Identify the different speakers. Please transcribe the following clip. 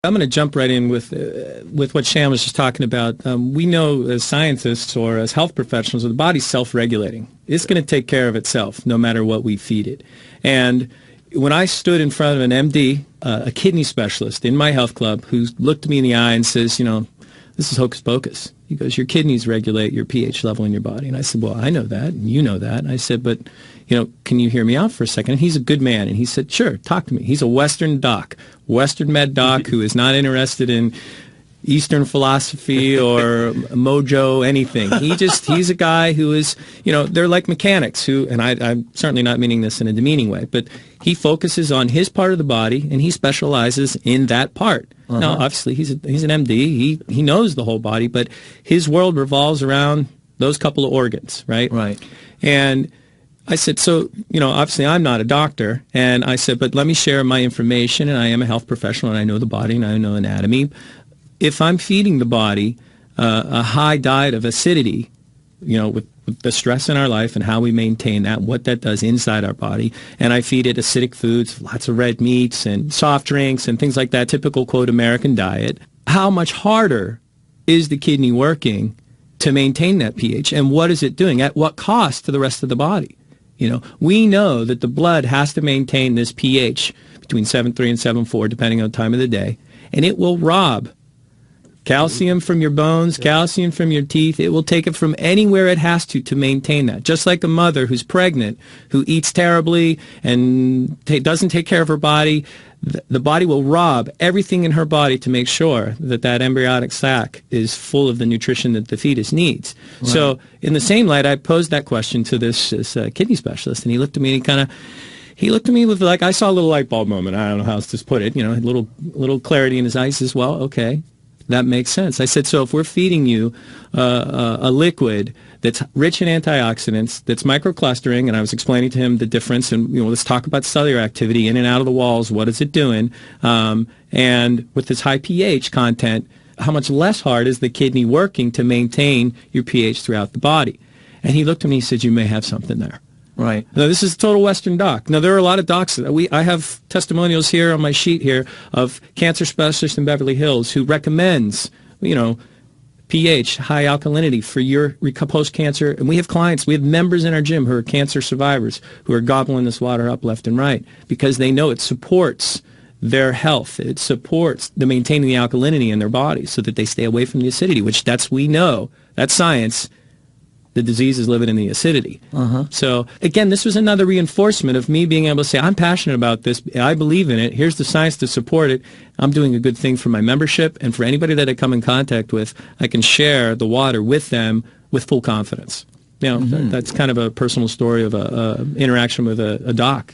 Speaker 1: I'm going to jump right in with what Shan was just talking about. We know as scientists or as health professionals that the body's self-regulating. It's going to take care of itself no matter what we feed it. And when I stood in front of an MD, a kidney specialist in my health club, who looked me in the eye and says, this is hocus pocus. He goes, your kidneys regulate your pH level in your body. And I said, well, I know that, and you know that. And I said, but, can you hear me out for a second? And he's a good man. And he said, sure, talk to me. He's a Western doc, Western med doc who is not interested in Eastern philosophy or mojo, anything. He's a guy who is, they're like mechanics who, and I'm certainly not meaning this in a demeaning way, but he focuses on his part of the body and he specializes in that part. Uh-huh. Now, obviously, he's an MD. He knows the whole body, but his world revolves around those couple of organs, right?
Speaker 2: Right.
Speaker 1: And I said, so, obviously I'm not a doctor. And I said, but let me share my information. And I am a health professional and I know the body and I know anatomy. If I'm feeding the body a high diet of acidity, with the stress in our life and how we maintain that, what that does inside our body, and I feed it acidic foods, lots of red meats and soft drinks and things like that, typical, quote, American diet, how much harder is the kidney working to maintain that pH? And what is it doing? At what cost to the rest of the body? We know that the blood has to maintain this pH between 7.3 and 7.4, depending on the time of the day, and it will rob calcium from your bones, calcium from your teeth. It will take it from anywhere it has to maintain that. Just like a mother who's pregnant, who eats terribly and doesn't take care of her body, the body will rob everything in her body to make sure that that embryonic sac is full of the nutrition that the fetus needs. Right. So in the same light, I posed that question to this kidney specialist, and he looked at me and he looked at me with, I saw a little light bulb moment. I don't know how else to put it, a little clarity in his eyes. He says, well, okay. That makes sense. I said, so if we're feeding you a liquid that's rich in antioxidants, that's microclustering, and I was explaining to him the difference, and let's talk about cellular activity in and out of the walls, what is it doing, and with this high pH content, how much less hard is the kidney working to maintain your pH throughout the body? And he looked at me and he said, you may have something there.
Speaker 2: Right.
Speaker 1: Now, this is a total Western doc. Now, there are a lot of docs. I have testimonials here on my sheet here of cancer specialists in Beverly Hills who recommends, pH, high alkalinity for your post-cancer. And we have clients, we have members in our gym who are cancer survivors who are gobbling this water up left and right because they know it supports their health. It supports the maintaining the alkalinity in their bodies so that they stay away from the acidity, which we know, that's science. The disease is living in the acidity. Uh-huh. So, again, this was another reinforcement of me being able to say, I'm passionate about this. I believe in it. Here's the science to support it. I'm doing a good thing for my membership. And for anybody that I come in contact with, I can share the water with them with full confidence. That's kind of a personal story of a interaction with a doc,